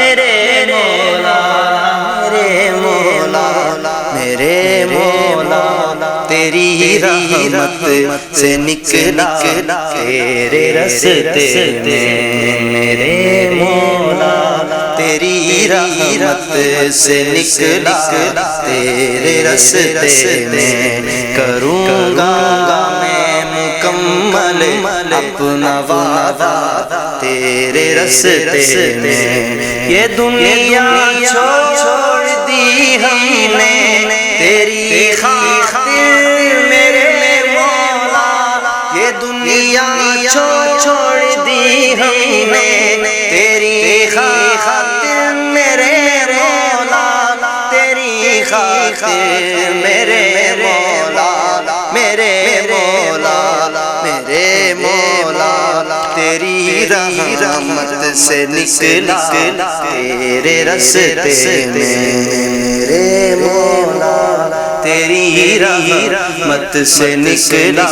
میرے مولا میرے مولا میرے مولا تیری رحمت سے نکلا تیرے رستے میں میرے مولا تیری رحمت سے نکلا تیرے رستے میں کروں گا میں مکمل اپنا وعدہ تیرے رستے میں یہ دنیا چھوڑ دی ہم نے تیری خاطر میرے مولا یہ دنیا چھوڑ دی ہم نے تیری خاطر میرے مولا تیری خاطر میرے مولا میرے مولا میرے مولا تیری رحمت سے نکلا تیرے رستے میں میرے مولا تیری رحمت سے نکلا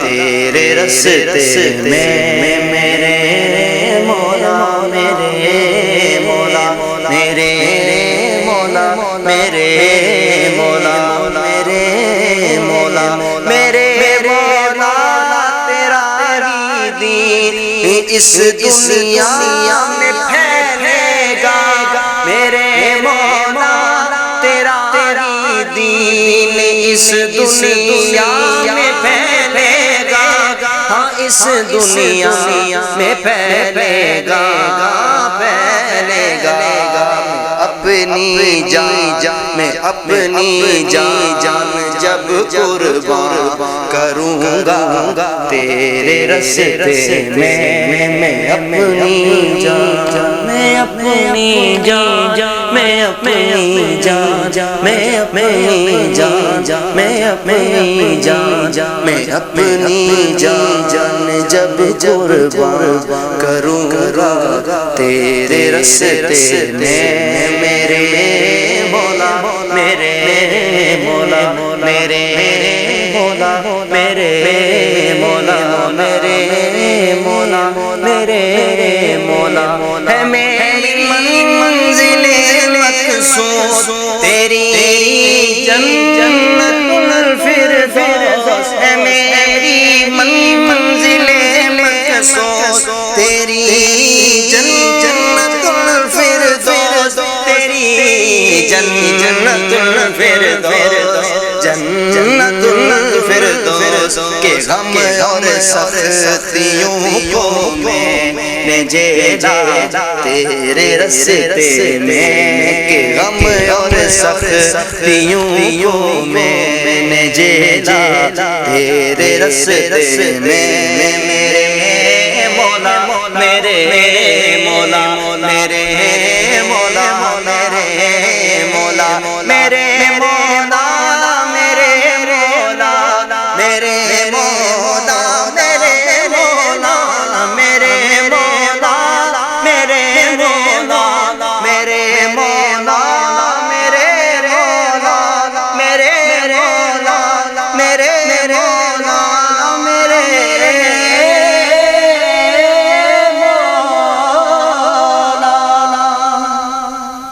تیرے رستے میں میرے مولا میرے مولا میرے مولا میرے مولا میرے مولا میرے مولا تیرا ہی دین اس دنیا میں پھیلے گا میرے مولا تیرا ہی دین اس دنیا میں پھیلے گا ہاں اس دنیا میں پھیلے گا پھیلے گا اپنی جان میں اپنی جان جب قربان کروں گا تیرے رستے میں اپنی جان میں اپنی جان میں اپنی جان میں اپنی جان میں اپنی جان میں اپنی جان جب قربان کروں گا تیرے رستے میں میرے مولا میرے مولا میرے مولا میرے مولا میرے مولا میرے مولا ہے میری منزل مقصود تیری جنت الفردوس ہے میری منزل مقصود تیری جنت الفردوس تیری جنت الفردوس جنت الفردوس کے غم اور سختیوں کو میں نے جھیلا تیرے رستے میں کہ غم اور سختیوں کو میں نے جھیلا تیرے رستے میں میرے مولا میرے مولا میرے مولا میرے مولا میرے